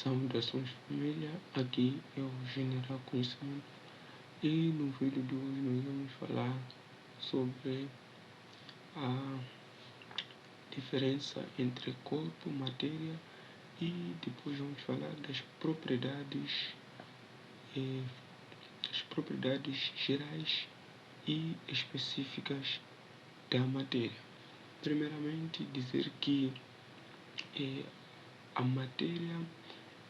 Saudações família, aqui é o General Conhecimento e no vídeo de hoje nós vamos falar sobre a diferença entre corpo, matéria e depois vamos falar das propriedades gerais e específicas da matéria. Primeiramente dizer que a matéria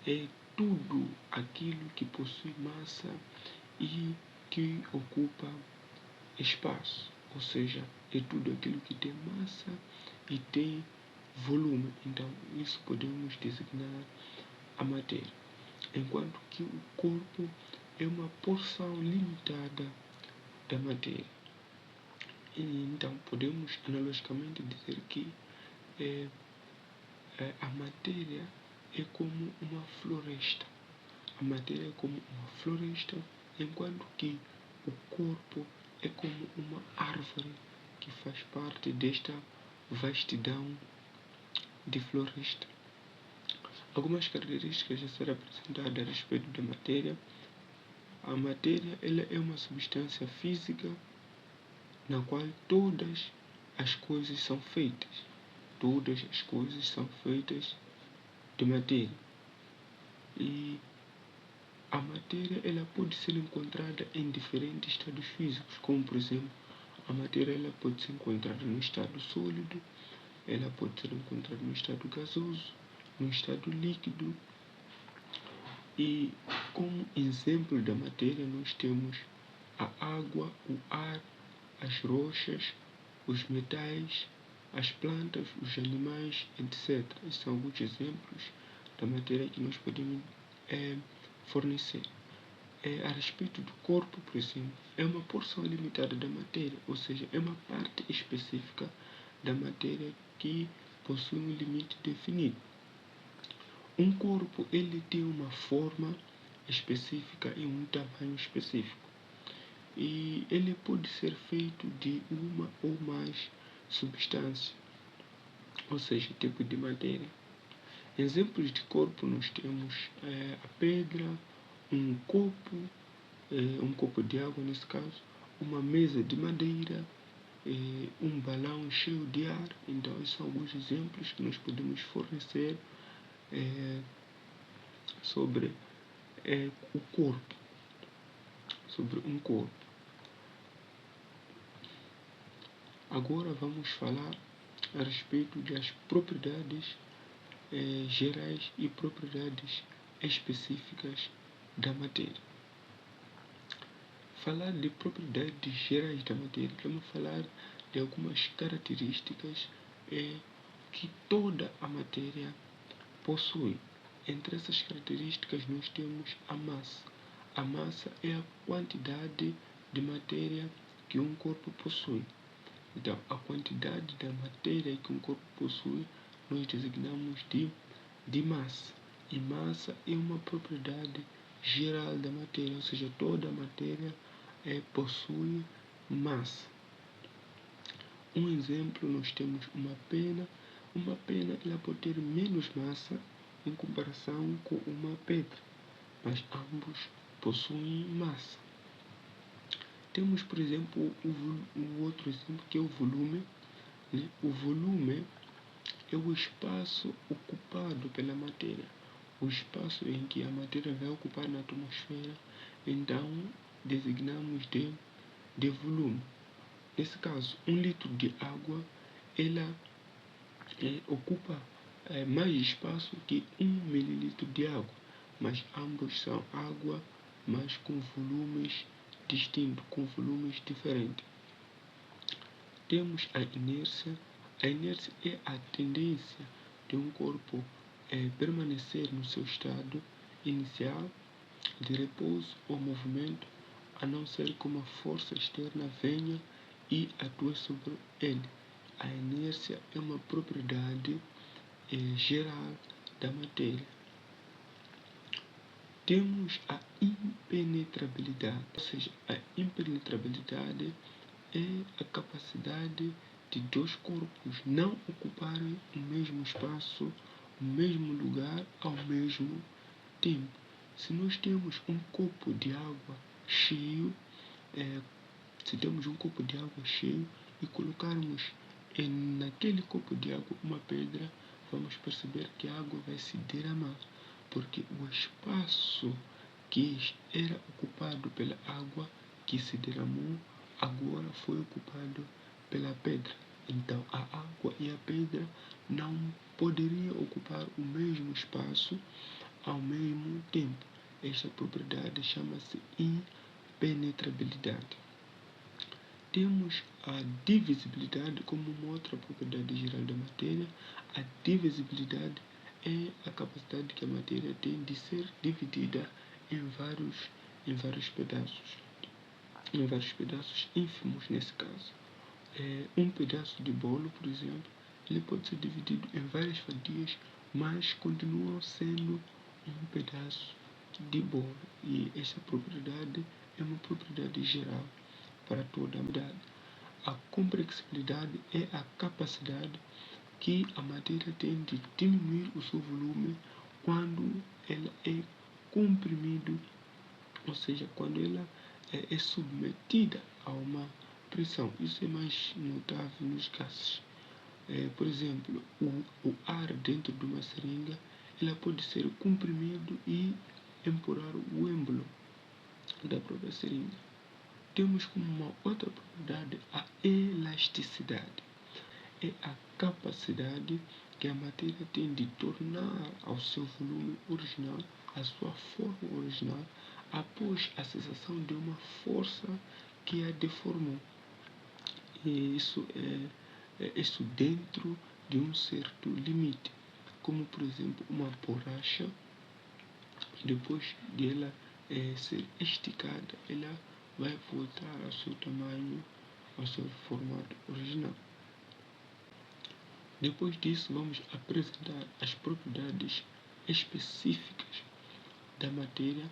é tudo aquilo que possui massa e que ocupa espaço, ou seja, é tudo aquilo que tem massa e tem volume. Então, isso podemos designar a matéria, enquanto que o corpo é uma porção limitada da matéria. E, então, podemos analogicamente dizer que a matéria é como uma floresta. A matéria é como uma floresta, enquanto que o corpo é como uma árvore que faz parte desta vastidão de floresta. Algumas características a ser apresentadas a respeito da matéria. A matéria ela é uma substância física na qual todas as coisas são feitas. Todas as coisas são feitas de matéria. E a matéria ela pode ser encontrada em diferentes estados físicos, como por exemplo, a matéria ela pode ser encontrada no estado sólido, ela pode ser encontrada no estado gasoso, no estado líquido. E como exemplo da matéria nós temos a água, o ar, as rochas, os metais, as plantas, os animais, etc. Esses são alguns exemplos da matéria que nós podemos fornecer. A respeito do corpo, por exemplo, é uma porção limitada da matéria, ou seja, é uma parte específica da matéria que possui um limite definido. Um corpo ele tem uma forma específica e um tamanho específico. E ele pode ser feito de uma ou mais substâncias, ou seja, tipo de matéria. Exemplos de corpo nós temos a pedra, um copo de água nesse caso, uma mesa de madeira, um balão cheio de ar. Então esses são alguns exemplos que nós podemos fornecer sobre o corpo, sobre um corpo. Agora vamos falar a respeito das propriedades gerais e propriedades específicas da matéria. Falar de propriedades gerais da matéria, vamos falar de algumas características que toda a matéria possui. Entre essas características nós temos a massa. A massa é a quantidade de matéria que um corpo possui. Então, a quantidade da matéria que um corpo possui nós designamos de massa. E massa é uma propriedade geral da matéria, ou seja, toda a matéria possui massa. Um exemplo, nós temos uma pena. Uma pena ela pode ter menos massa em comparação com uma pedra, mas ambos possuem massa. Temos, por exemplo, o outro exemplo que é o volume. O volume é o espaço ocupado pela matéria, o espaço em que a matéria vai ocupar na atmosfera, então designamos de volume. Nesse caso, 1 litro de água ela ocupa mais espaço que 1 mililitro de água, mas ambos são água, mas com volumes distintos, com volumes diferentes. Temos a inércia. A inércia é a tendência de um corpo permanecer no seu estado inicial de repouso ou movimento, a não ser que uma força externa venha e atue sobre ele. A inércia é uma propriedade geral da matéria. Temos a impenetrabilidade, ou seja, a impenetrabilidade é a capacidade de dois corpos não ocuparem o mesmo espaço, o mesmo lugar ao mesmo tempo. Se nós temos um copo de água cheio, e colocarmos naquele copo de água uma pedra, vamos perceber que a água vai se derramar, porque o espaço que era ocupado pela água que se derramou, agora foi ocupado pela pedra. Então, a água e a pedra não poderiam ocupar o mesmo espaço ao mesmo tempo. Esta propriedade chama-se impenetrabilidade. Temos a divisibilidade como uma outra propriedade geral da matéria. A divisibilidade é a capacidade que a matéria tem de ser dividida em vários pedaços ínfimos nesse caso. Um pedaço de bolo, por exemplo, ele pode ser dividido em várias fatias, mas continua sendo um pedaço de bolo. E essa propriedade é uma propriedade geral para toda a humanidade. A complexibilidade é a capacidade que a matéria tem de diminuir o seu volume quando ela é comprimida, ou seja, quando ela é submetida a uma pressão. Isso é mais notável nos gases. Por exemplo, o ar dentro de uma seringa, ela pode ser comprimido e empurrar o êmbolo da própria seringa. Temos como uma outra propriedade a elasticidade. É a capacidade que a matéria tem de tornar ao seu volume original, à sua forma original, após a cessação de uma força que a deformou. E isso dentro de um certo limite, como por exemplo uma borracha, depois de ela ser esticada, ela vai voltar ao seu tamanho, ao seu formato original. Depois disso, vamos apresentar as propriedades específicas da matéria.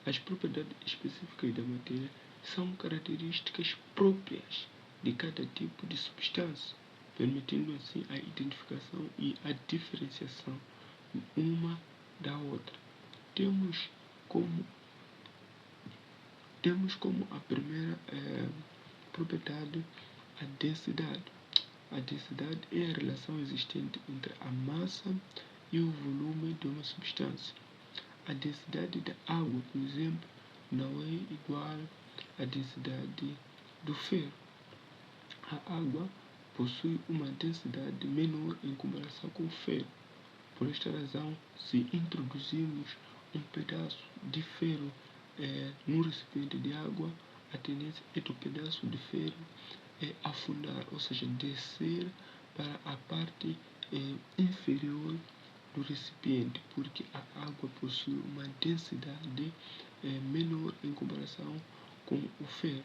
As propriedades específicas da matéria são características próprias de cada tipo de substância, permitindo assim a identificação e a diferenciação uma da outra. Temos como a primeira propriedade a densidade. A densidade é a relação existente entre a massa e o volume de uma substância. A densidade da água, por exemplo, não é igual à densidade do ferro. A água possui uma densidade menor em comparação com o ferro. Por esta razão, se introduzirmos um pedaço de ferro no recipiente de água, a tendência é do pedaço de ferro afundar, ou seja, descer para a parte inferior do recipiente, porque a água possui uma densidade menor em comparação com o ferro.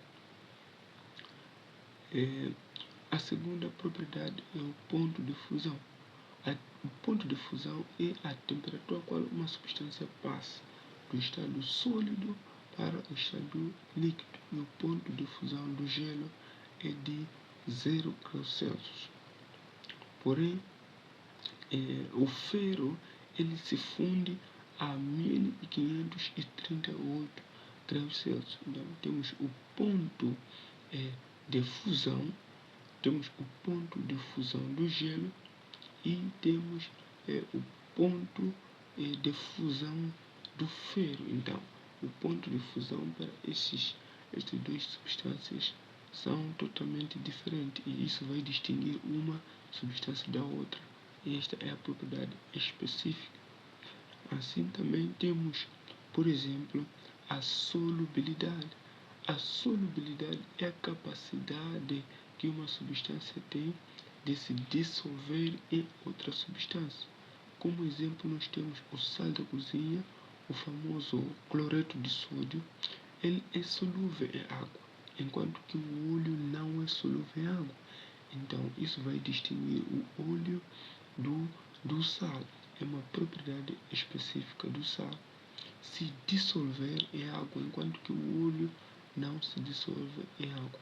A segunda propriedade é o ponto de fusão. O ponto de fusão é a temperatura a qual uma substância passa do estado sólido para o estado líquido. E o ponto de fusão do gelo é de 0 graus Celsius. Porém, o ferro ele se funde a 1538 graus Celsius. Então, temos o ponto de fusão, do gelo e temos o ponto de fusão do ferro. Então, o ponto de fusão para essas duas substâncias são totalmente diferentes e isso vai distinguir uma substância da outra. E esta é a propriedade específica. Assim também temos, por exemplo, a solubilidade. A solubilidade é a capacidade que uma substância tem de se dissolver em outra substância. Como exemplo, nós temos o sal da cozinha, o famoso cloreto de sódio. Ele é solúvel em água, enquanto que o óleo não é solúvel em água. Então, isso vai distinguir o óleo do sal. É uma propriedade específica do sal. Se dissolver em água, enquanto que o óleo não se dissolve em água.